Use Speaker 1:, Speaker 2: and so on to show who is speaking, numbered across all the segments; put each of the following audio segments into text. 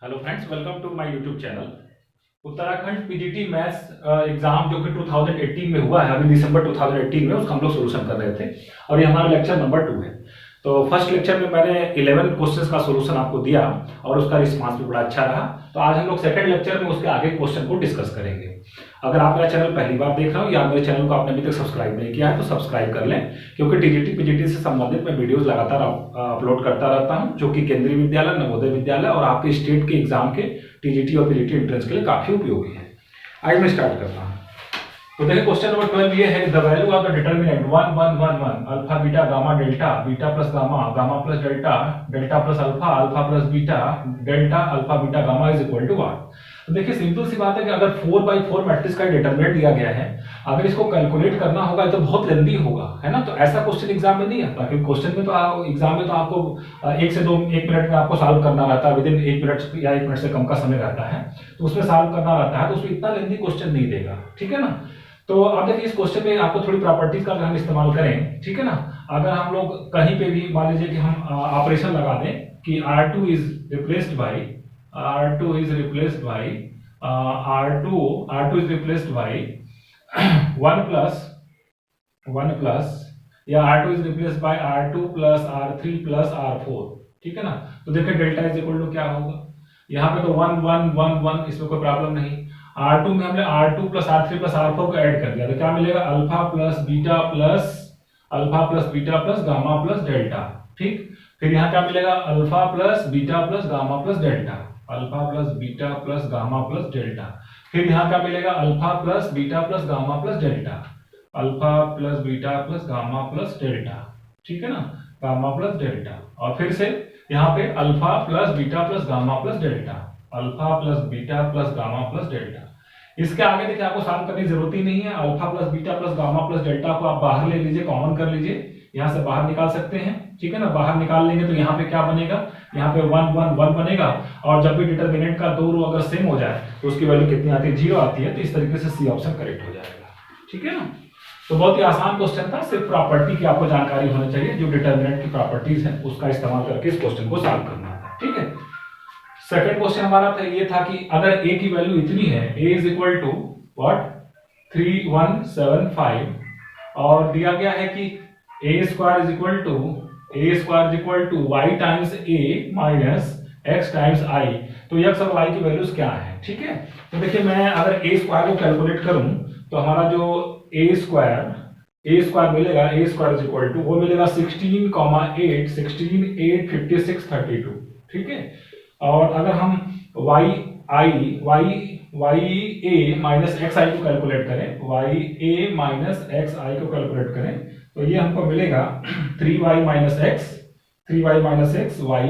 Speaker 1: Hello friends, welcome to my YouTube channel. Uttarakhand PGT maths exam जो कि 2018 में हुआ है, अभी दिसंबर 2018 में उसका हम लोग सोल्यूशन कर रहे थे और ये हमारा लेक्चर नंबर 2 है। तो फर्स्ट लेक्चर में मैंने 11 क्वेश्चंस का सोल्यूशन आपको दिया और उसका रिस्पांस भी बड़ा अच्छा रहा। तो आज हम लोग सेकंड लेक्चर में उसके आगे क्वेश्चन को डिस्कस करेंगे। अगर आप मेरा चैनल पहली बार देख रहे हो या मेरे चैनल को आपने अभी तक सब्सक्राइब नहीं किया है तो सब्सक्राइब कर लें, क्योंकि टीजीटी पीजीटी से संबंधित मैं वीडियोस लगातार अपलोड करता रहता हूं, जो कि केंद्रीय विद्यालय, नवोदय विद्यालय और आपके स्टेट के एग्जाम के टीजीटी और पीजीटी एंट्रेंस के लिए काफी उपयोगी है। आइए मैं स्टार्ट करता हूं। तो देखिए क्वेश्चन नंबर 12 ये है, the value of the determinant 1 1 1 1 alpha beta gamma delta, beta plus gamma, gamma plus delta, delta plus alpha, alpha plus beta, delta alpha beta gamma is equal to what. तो देखिए simple सी बात है कि अगर 4/4 matrix का determinant दिया गया है, अगर इसको कैलकुलेट करना होगा तो बहुत लेंथी होगा, है ना। तो ऐसा क्वेश्चन एग्जाम में नहीं आता, क्योंकि क्वेश्चन में तो एग्जाम में तो आपको 1 से 2 1 मिनट में आपको सॉल्व करना रहता है, विद इन 1 मिनट या 1 मिनट से कम का समय रहता है, तो उसमें सॉल्व करना रहता है, तो उसमें इतना लेंथी क्वेश्चन नहीं देगा, ठीक है ना। तो अब देखिए इस क्वेश्चन में आपको थोड़ी प्रॉपर्टीज का अगर हम इस्तेमाल करें, ठीक है ना। अगर हम लोग कहीं पे भी मान लीजिए कि हम ऑपरेशन लगा दें कि R2 is replaced by R2 is replaced by R2 is replaced by 1 plus या R2 is replaced by R2 plus R3 plus R4, ठीक है ना। तो देखिए डेल्टा इज इक्वल टू क्या होगा, यहाँ पे तो 1 1 1 1, इसमें कोई प्रॉब्लम नहीं। R2 में हमने R2 plus R3 plus R4 को ऐड कर दिया, तो क्या मिलेगा, alpha plus beta plus gamma plus delta, ठीक। फिर यहाँ क्या मिलेगा, alpha plus beta plus gamma plus delta, alpha plus beta plus gamma plus delta. फिर यहाँ क्या मिलेगा, alpha plus beta plus gamma plus delta, alpha plus beta plus gamma plus delta, ठीक है ना, गामा प्लस डेल्टा। और फिर से यहाँ पे alpha plus beta plus gamma plus delta, alpha plus beta plus gamma plus delta. इसके आगे देखिए आपको सॉल्व करने की जरूरत ही नहीं है। Alpha plus beta plus gamma plus delta को आप बाहर ले लीजिए, कॉमन कर लीजिए, यहाँ से बाहर निकाल सकते हैं, ठीक है ना। बाहर निकाल लेंगे तो यहाँ पे क्या बनेगा, यहाँ पे 1 1 1 बनेगा, और जब भी डिटरमिनेंट का दो रो अगर सेम हो जाए तो उसकी वैल्यू कितनी आती है, 0 आती है। तो इस तरीके से सी ऑप्शन करेक्ट हो जाएगा, ठीक है ना। तो बहुत ही आसान क्वेश्चन था, सिर्फ प्रॉपर्टी की आपको जानकारी होनी चाहिए, जो डिटरमिनेंट की प्रॉपर्टीज है उसका इस्तेमाल करके इस क्वेश्चन को सॉल्व करना है, ठीक है। सेकंड क्वेश्चन हमारा था ये था कि अगर a की वैल्यू इतनी है, a is equal to what 3175, और दिया गया है कि a square is equal to y times a minus x times i। तो x और y की वैल्यूज क्या है, ठीक है। तो देखिए मैं अगर a स्क्वायर को कैलकुलेट करूं तो हमारा जो a स्क्वायर मिलेगा, a square is equal to वो मिलेगा 16, 8 56 32, ठीक है। और अगर हम y a माइनस एक्स आई को कैलकुलेट करें, y a माइनस एक्स आई को कैलकुलेट करें तो ये हमको मिलेगा 3y माइनस एक्स y,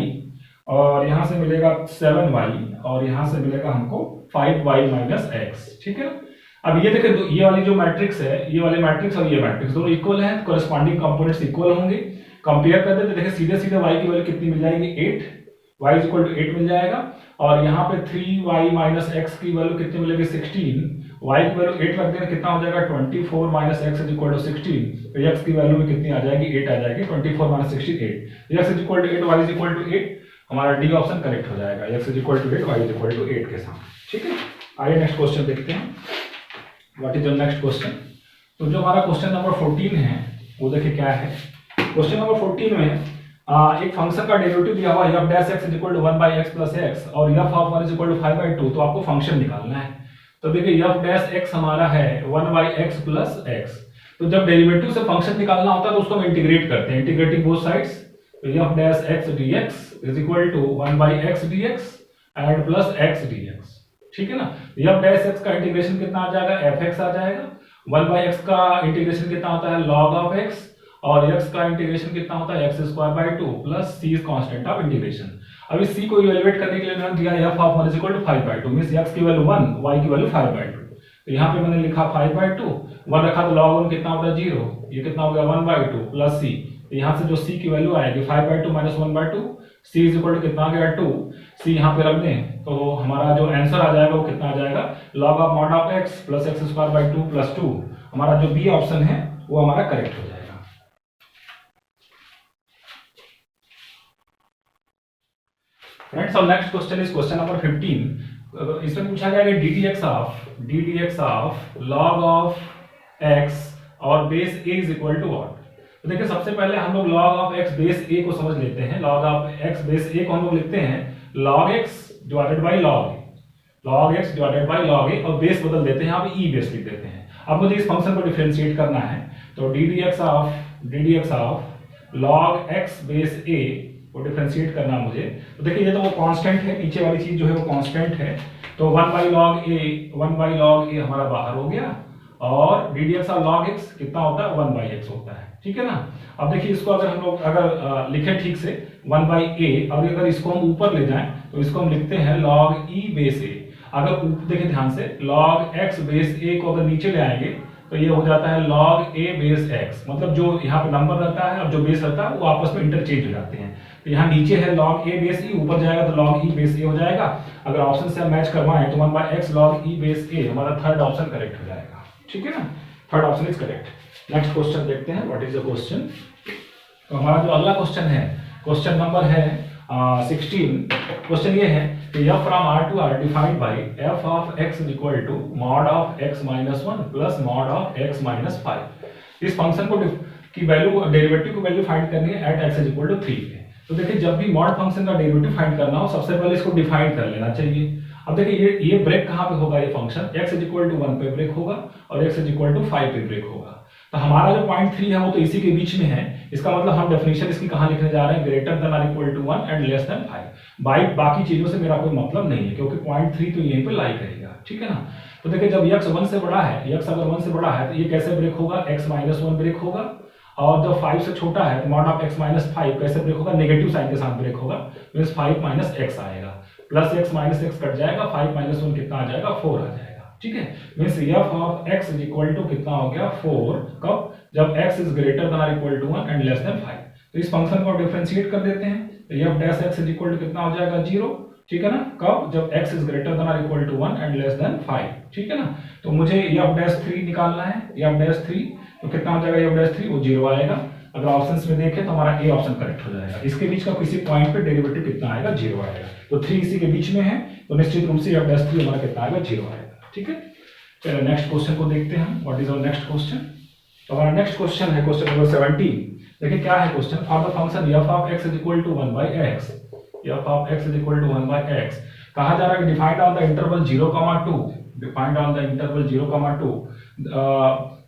Speaker 1: और यहां से मिलेगा 7y, और यहां से मिलेगा हमको 5y माइनस एक्स, ठीक है। अब ये देखिए ये वाली जो मैट्रिक्स है, ये वाले मैट्रिक्स और ये मैट्रिक्स दोनों इक्वल हैं, कोरेस्पॉन्डिंग कंपोनेंट्स इक्वल होंगे। कंपेयर कर देते देखिए सीधे सीधे y की वैल्यू कितनी मिल जाएगी, 8, y इज इक्वल टू 8 मिल जाएगा, और यहाँ पे 3y माइनस एक्स की वैल्यू कितनी मिलेगी, 16, y की वैल्यू 8 रख देना कितना हो जाएगा, 24 minus x is equal to 16, तो x की वैल्यू में कितनी आ जाएगी, 8 आ जाएगी, 24 minus 16 8, x is equal to 8, y is equal to 8, हमारा डी ऑप्शन करेक्ट हो जाएगा, x is equal to 8, y is equal to 8 के साथ, ठीक है। आइए नेक्स्ट क्वेश्चन देखते हैं, what is the next question. तो जो हमारा क्वेश्चन नंबर 14 है वो देखिए क्या है। क्वेश्चन नंबर 14 में एक फंक्शन का डेरिवेटिव दिया हुआ f dash x is equal to 1 by x plus x और f of 1 is equal to 5/2, तो आपको फंक्शन निकालना है। तो देखिए f डैश x हमारा है 1 बाय x प्लस x, तो जब डेरिवेटिव से फंक्शन निकालना होता है तो उसको हम इंटीग्रेट करते हैं, इंटीग्रेटिंग बोथ साइड्स। तो f dash x dx is equal to 1 by x dx and plus x dx, ठीक है ना। f डैश x का इंटीग्रेशन कितना आ जाएगा, fx आ जाएगा। 1 बाय x का इंटीग्रेशन कितना होता है, log ऑफ x, और x का इंटीग्रेशन कितना होता है, x square by 2 plus c is constant of integration. अब इस c को इवैल्यूएट करने के लिए मैंने दिया f of 1 is equal to 5/2, means x की वैल्यू 1, y की वैल्यू 5/2। तो यहाँ पे मैंने लिखा 5/2, 1 रखा तो log 1 कितना होगा, 0, ये कितना हो गया 1/2 प्लस c, तो यहाँ से जो c की वैल्यू आएगी 5/2 minus 1/2, c is equal to कितना आ गया 2, c यहाँ पे रख दें तो हमारा जो आंसर आ जाएगा वो कितना आ जाएगा, log of mod of x plus x square by 2 plus 2, हमारा जो बी ऑप्शन है वो हमारा करेक्ट हो जाएगा। फ्रेंड्स और next question is question number 15। इसमें पूछा गया कि ddx of log of x और base a is equal to what. तो देखिए सबसे पहले हम लोग log of x base a को समझ लेते हैं। log of x base a को हम लोग लिखते हैं log x divided by log a, log x divided by log a, और बेस बदल देते हैं, यहाँ पे e बेस लिख देते हैं। अब मुझे इस फंक्शन को डिफरेंशिएट करना है, तो ddx of log x base a को डिफरेंशिएट करना मुझे। तो देखिए ये तो वो कांस्टेंट है, नीचे वाली चीज जो है वो कांस्टेंट है, तो 1 बाई log a हमारा बाहर हो गया, और ddx ऑफ log x कितना होता है 1 बाई x होता है, ठीक है ना। अब देखिए इसको अगर हम लोग अगर लिखें ठीक से 1 बाई a, और अगर इसको हम ऊपर ले जाएं तो इसको हम लिखते हैं log e बेस a। अगर देखिए ध्यान से log x बेस a को अगर नीचे ले आएंगे तो ये हो जाता है log a बेस x, मतलब जो यहाँ पे नंबर रहता है और जो बेस रहता है वो आपस में इंटरचेंज हो जाते हैं। तो यहाँ नीचे है log a बेस e, ऊपर जाएगा तो log e बेस a हो जाएगा। अगर ऑप्शन से हम मैच करवाएं तो 1 by x log e base a हमारा थर्ड ऑप्शन करेक्ट हो जाएगा, ठीक है ना, third option is correct. Next question देखते हैं, व्हाट इज द क्वेश्चन। तो हमारा जो अगला क्वेश्चन है, क्वेश्चन नंबर है 16। क्वेश्चन ये है कि f from r to r defined by f of x is equal to mod of x minus 1 plus mod of x minus 5। इस फंक्शन को की वैल्यू, डेरिवेटिव की वैल्यू फाइंड करनी है at x is equal to 3 पे। तो देखिए जब भी मॉड फंक्शन का डेरिवेटिव फाइंड करना हो सबसे पहले इसको डिफाइन कर लेना चाहिए। अब देखिए ये ब्रेक कहाँ पे होगा, ये function x is equal to 1 पे ब्रेक होगा और x इज इक्वल टू 5 पे ब्रेक होगा। तो हमारा जो पॉइंट 3 है वो तो इसी के बीच में है, इसका मतलब हम डेफिनेशन इसकी कहाँ लिखने जा रहे हैं, ग्रेटर देन और equal to 1 and less than 5। बाकी चीजों से मेरा कोई मतलब नहीं है क्योंकि पॉइंट 3 तो यहीं पे लाई करेगा, ठीक है ना। तो देखिए जब x 1 से बड़ा है, x अगर 1 से बड़ा है तो ये कैसे ब्रेक होगा, x माइनस 1 ब्रेक होगा, और जब 5 से छोटा है तो मॉड ऑफ x माइनस 5 कैसे ब्रेक होगा, नेगेटिव साइन के साथ ब्रेक होगा, मींस 5 माइनस x आएगा, plus x minus x cut जाएगा, 5 माइनस 1 कितना आ जाएगा, 4 आ जाएगा, ठीक है। Means f of x is equal to कितना हो गया 4, कब, जब x इज ग्रेटर देन और equal to 1 and less than 5। तो इस फंक्शन को डिफरेंशिएट कर देते हैं, तो f dash x is equal to कितना हो जाएगा 0, ठीक है ना, कब, जब x इज ग्रेटर देन और equal to 1 and less than 5, ठीक है ना। तो मुझे f डैश 3 निकालना है, f डैश 3 तो कितना हो जाएगा, f डैश 3 वो 0 आएगा। अगर ऑप्शंस में देखें तो हमारा ए ऑप्शन करेक्ट हो जाएगा। इसके बीच का किसी पॉइंट पे डेरिवेटिव कितना आएगा, 0 आएगा। तो 3 इसी के बीच में है तो निश्चित रूप से f डैश 3 हमारा कितना आएगा, 0 आएगा, ठीक है। चलिए नेक्स्ट क्वेश्चन को देखते हैं, what is our next question. तो हमारा नेक्स्ट क्वेश्चन है क्वेश्चन नंबर 17। देखिए क्या है question, for the function f of x is equal to 1 by x, f of x is equal to 1 by x, कहा जा रहा है कि defined on the interval 0,2, defined on the interval 0,2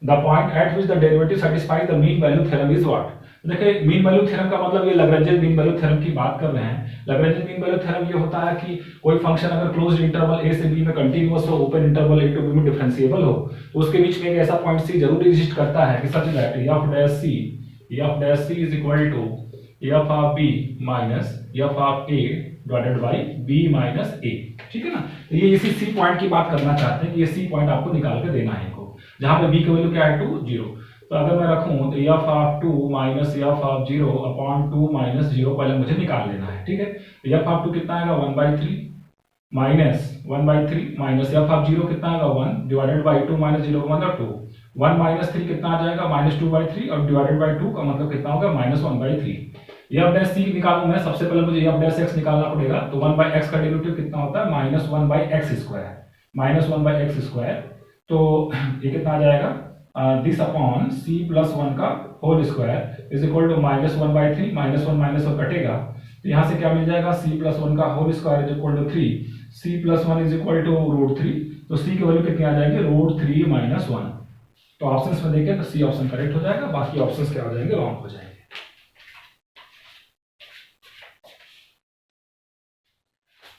Speaker 1: the point at which the derivative satisfies the mean value theorem is what. देखिए mean value theorem का मतलब ये Lagrange mean value theorem की बात कर रहे हैं। लैग्रेंज मीन वैल्यू थ्योरम ये होता है कि कोई फंक्शन अगर क्लोज्ड इंटरवल a से b में कंटीन्यूअस हो, open interval a to b में डिफरेंशिएबल हो, तो उसके बीच में एक ऐसा पॉइंट c जरूर एग्जिस्ट करता है कि such that f dash c is equal to f of b minus f of a divided by b minus a, ठीक है ना। तो ये इसी c पॉइंट की बात करना चाहते हैं कि ये c पॉइंट आपको निकाल के देना है इनको, जहां पे b की वैल्यू क्या है 2 0। तो अगर मैं रखूं तो f of 2 minus f of 0 upon 2 minus 0 पहले मुझे निकाल लेना है, ठीक है। तो f ऑफ 2 कितना आएगा 1/3 माइनस 1/3 माइनस f ऑफ 0 कितना आएगा 1 डिवाइडेड बाय 2 माइनस 0 का मतलब 2, 1 माइनस 3 कितना आ जाएगा -2/3 और डिवाइडेड बाय 2 का मतलब कितना होगा -1/3। f डैश c निकालूं मैं, सबसे पहले मुझे f डैश x निकालना पड़ेगा। तो 1/x का डेरिवेटिव कितना होता है -1/x², तो ये कितना आ जाएगा दिस अपॉन c प्लस 1 का whole square is equal to -1/3, -1 -1 कटेगा तो यहाँ से क्या मिल जाएगा, c प्लस 1 का whole square is equal to 3, c plus 1 is equal to √3, तो c की वैल्यू कितनी आ जाएगी √3 - 1। तो ऑप्शंस में देखें तो c ऑप्शन करेक्ट हो जाएगा, बाकी ऑप्शंस क्या हो जाएंगे, रॉन्ग हो जाएंगे।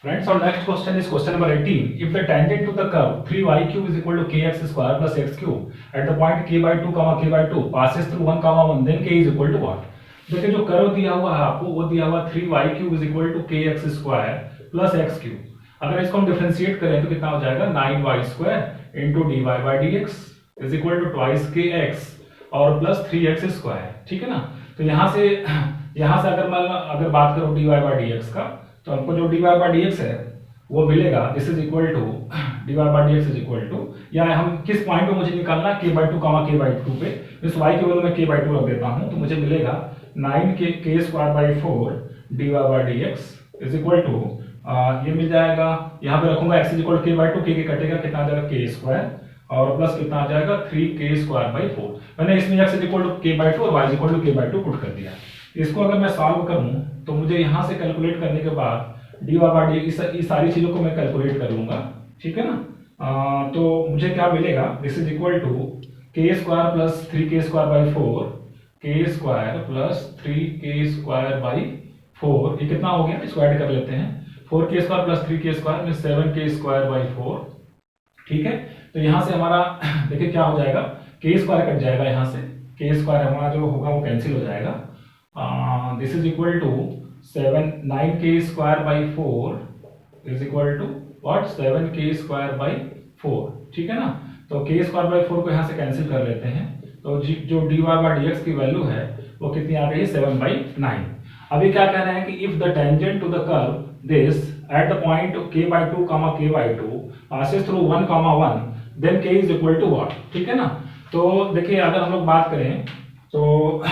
Speaker 1: Friends, our next question is question number 18. If the tangent to the curve 3y³ is equal to kx² plus x³ at the point k/2, k/2 passes through 1, 1, then k is equal to what? देखिए जो curve दिया हुआ है आपको वो दिया हुआ 3y³ is equal to kx² plus x³। अगर इसको हम डिफरेंशिएट करें तो कितना हो जाएगा 9y² into dy/dx is equal to twice kx और प्लस 3x², ठीक है ना। तो यहाँ से अगर बात करो dy/dx का, तो हमको जो dy/dx है वो मिलेगा, this is equal to dy/dx is equal to, या हम किस पॉइंट पे मुझे निकालना k/2, k/2 पे, इस y की वैल्यू में k/2 रख देता हूं तो मुझे मिलेगा 9k² 4 dy/dx is equal to ये मिल जाएगा, यहाँ पे रखूंगा x इज इक्वल के बाई टू, के कटेगा कितना आ जाएगा के स्क्वायर और प्लस कितना आ जाएगा 3k स्क्वायर बाई 4। मैंने इसमें x इज इक्वल टू के बाई टू और y इज इक्वल टू के बाई टू पुट कर दिया। इसको अगर मैं सॉल्व करूं तो मुझे यहाँ से कैलकुलेट करने के बाद डी वाई बाई डी इस सारी चीजों को मैं कैलकुलेट कर लूंगा, ठीक है ना। तो मुझे क्या मिलेगा, दिस इज इक्वल टू के square plus 3k square by 4, के square plus 3k square by 4, ये कितना हो गया, इसको ऐड कर लेते हैं, 4k square plus 3k square में 7k स्क्वायर बाई 4, ठीक है। तो यहाँ से हमारा देखिए क्या हो जाएगा, के स्क्वायर कट जाएगा, यहाँ से के स्क्वायर हमारा जो होगा वो कैंसिल हो जाएगा। This is equal to 9k square by 4 is equal to what 7k square by 4, ठीक है ना। तो के स्क्वायर बाई 4 को यहाँ से कैंसिल कर लेते हैं, तो जो dy बाई dx की वैल्यू है वो कितनी आ गई है 7/9। अभी क्या कह रहे हैं कि if the tangent to the curve this at the point k by 2 k by 2 passes through 1 1 then k is equal to what, ठीक है ना। तो देखिए अगर हम लोग बात करें तो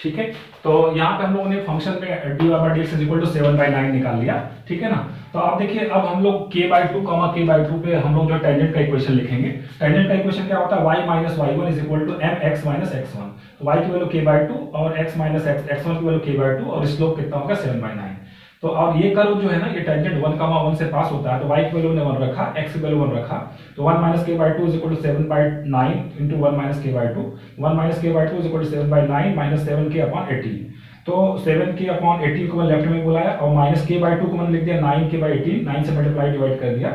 Speaker 1: ठीक है, तो यहाँ पे हम लोगों ने फंक्शन में dy by dx is equal to 7/9 निकाल लिया, ठीक है ना। तो अब देखिए अब हम लोग k बाई 2 k बाई 2 पे हम लोग जो टेंजेंट का इक्वेशन लिखेंगे। टेंजेंट का इक्वेशन क्या होता है, y minus y1 is equal to mx minus x1। तो y की वैल्यू k बाई 2 और x माइनस x1 की वैल्यू k बाई 2 और स्लोप कितना होगा 7/9। तो अब ये कर्व जो है ना, ये टेंजेंट 1 1 से पास होता है, तो y की वैल्यू ने 1 रखा, x की वैल्यू 1 रखा, तो 1 minus k by 2 is equal to 7/9 into 1 minus k by 2, 1 minus k by 2 is equal to 7/9 minus 7k upon 18। तो 7k अपॉन 18 को मैं लेफ्ट में बुलाया और माइनस k बाई 2 को मैंने लिख दिया 9k बाई 18, 9 से मल्टीप्लाई डिवाइड कर दिया,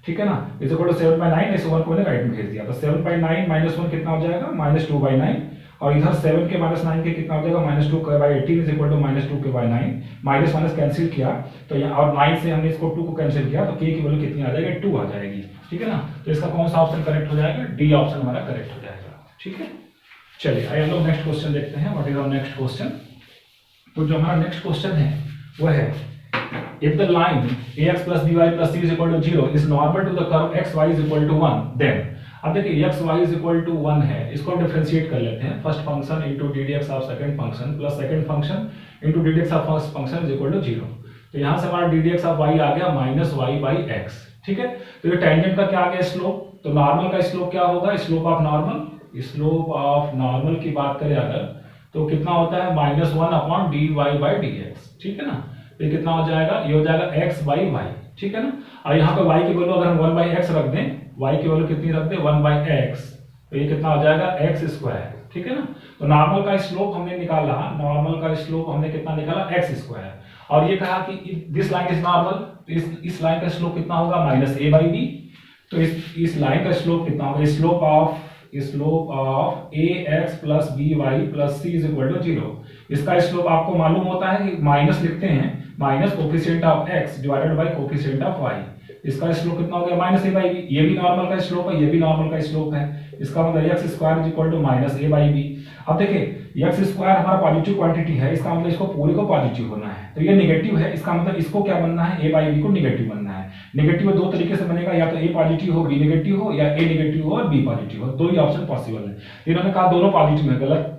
Speaker 1: ठीक है ना। इज इक्वल टू 7/9, इस 1 को मैंने राइट में भेज दिया, तो 7/9 माइनस 1 कितना हो जाएगा माइनस 2/9, और इधर 7k माइनस 9k कितना हो जाएगा minus 2k by 18 is equal to minus 2k by 9, minus minus cancel किया तो यहाँ, और 9 से हमने इसको 2 को कैंसिल किया तो k की वैल्यू कितनी आ जाएगी 2 आ जाएगी, ठीक है ना। तो इसका कौन सा ऑप्शन करेक्ट हो जाएगा, डी ऑप्शन हमारा करेक्ट हो जाएगा, ठीक है। चलिए आइए हम लोग नेक्स्ट क्वेश्चन देखते हैं, what is our next question. तो जो हमारा नेक्स्ट क्वेश्चन है वो है if the line ax plus by plus c is equal to 0 is normal to the curve xy is equal to 1 then। अब देखिए x y is equal to 1 है, इसको हम डिफरेंशिएट कर लेते हैं, first function into ddx of second function plus second function into ddx of first function is equal to 0। तो यहाँ से हमारा ddx ऑफ y आ गया माइनस y बाई x, ठीक है। तो ये टेंजेंट का क्या आ गया स्लोप, तो नॉर्मल का स्लोप क्या होगा, slope of normal, slope of normal की बात करें अगर तो कितना होता है minus 1 upon dy by dx, ठीक है ना। ये कितना हो जाएगा, ये हो जाएगा x बाई y, ठीक है ना। और यहाँ पे y की वैल्यू अगर हम 1 बाई x रख दें, y की वैल्यू कितनी रख दें 1 बाई x, तो ये कितना हो जाएगा x स्क्वायर, ठीक है ना। तो नॉर्मल का स्लोप हमने निकाला, नॉर्मल का स्लोप हमने कितना निकाला x स्क्वायर, और ये कहा कि दिस लाइन इज नॉर्मल, इस लाइन का स्लोप कितना होगा माइनस a बाई b। तो इस लाइन का स्लोप कितना होगा, slope of ax plus by plus c is equal to 0। इसका स्लोप आपको मालूम होता है कि माइनस लिखते हैं, minus coefficient of x divided bye coefficient of y। इसका स्लोप कितना हो गया माइनस a बाई b, ये भी नॉर्मल का स्लोप है, ये भी नॉर्मल का स्लोप है, इसका मतलब x square is equal to minus a by b। अब देखिए x स्क्वायर हमारा पॉजिटिव क्वांटिटी है, इसका मतलब इसको पूरे को पॉजिटिव होना है, तो ये नेगेटिव है, इसका मतलब इसको क्या बनना है a बाई b को नेगेटिव बनना है। नेगेटिव दो तरीके से बनेगा, या तो a पॉजिटिव हो b नेगेटिव हो, या a नेगेटिव हो और b पॉजिटिव हो, दो ही ऑप्शन पॉसिबल है। इन्होंने कहा दोनों पॉजिटिव है, गलत।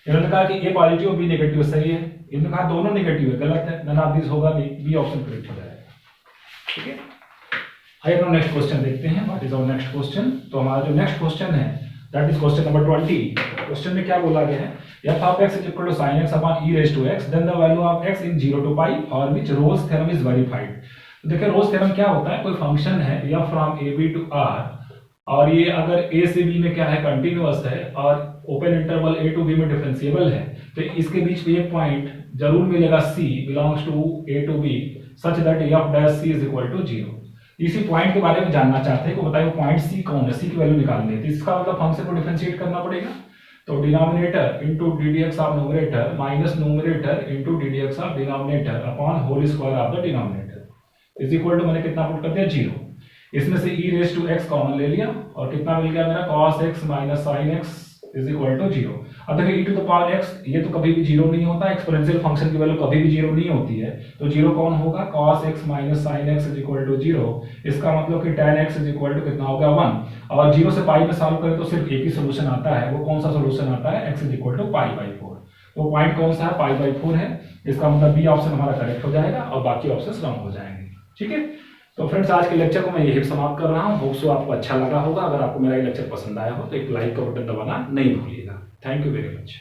Speaker 1: इन्होंने कहा कि a पॉजिटिव और b नेगेटिव सही है, इन्होंने कहा दोनों नेगेटिव है, गलत है, नन ऑफ दिस होगा, बी ऑप्शन करेक्ट हो जाएगा, ठीक है। आइए हम नेक्स्ट क्वेश्चन देखते हैं, what is our next question. तो हमारा जो नेक्स्ट क्वेश्चन है that is question number 20। Question में क्या बोला गया है, f of x is equal to sin x upon e raised to x then the value of x in 0 to pi for which Rolle's theorem is verified। तो देखिए Rolle's theorem क्या होता है, कोई फंक्शन है या from a b to r, और ये अगर a से b में क्या है कंटिन्यूअस है और open interval a to b में डिफरेंशिएबल है, तो इसके बीच में एक पॉइंट जरूर मिलेगा c belongs to a to b such that f dash c is equal to 0। इसी पॉइंट के बारे में जानना चाहते हैं कि बताइए वो पॉइंट सी कौन है, सी की वैल्यू निकालनी है, तो इसका मतलब फंक्शन को डिफरेंशिएट करना पड़ेगा। तो denominator into ddx of numerator minus numerator into ddx of denominator upon whole square of the denominator is equal to मैंने कितना पुट कर दिया 0। इसमें से e raise to x common ले लिया और कितना मिल गया मेरा cos x minus sin x is equal to 0। अब देखिए e to the power x ये तो कभी भी 0 नहीं होता, एक्सपोनेंशियल फंक्शन की वैल्यू कभी भी 0 नहीं होती है, तो 0 कौन होगा, cos x minus sin x is equal to 0। इसका मतलब कि tan x is equal to कितना हो गया 1। और 0 से पाई में सॉल्व करें तो सिर्फ एक ही सोल्यूशन आता है, वो कौन सा सोल्यूशन आता है, x is equal to pi by 4। तो पॉइंट कौन सा है, पाई बाई 4 है। इसका मतलब बी ऑप्शन हमारा करेक्ट हो जाएगा और बाकी ऑप्शन रॉन्ग हो जाएंगे। ठीक है, तो फ्रेंड्स आज के लेक्चर को मैं यही समाप्त कर रहा हूँ। होप सो आपको अच्छा लगा होगा। अगर आपको मेरा ये लेक्चर पसंद आया हो तो एक लाइक का बटन दबाना नहीं भूलिएगा। Thank you very much.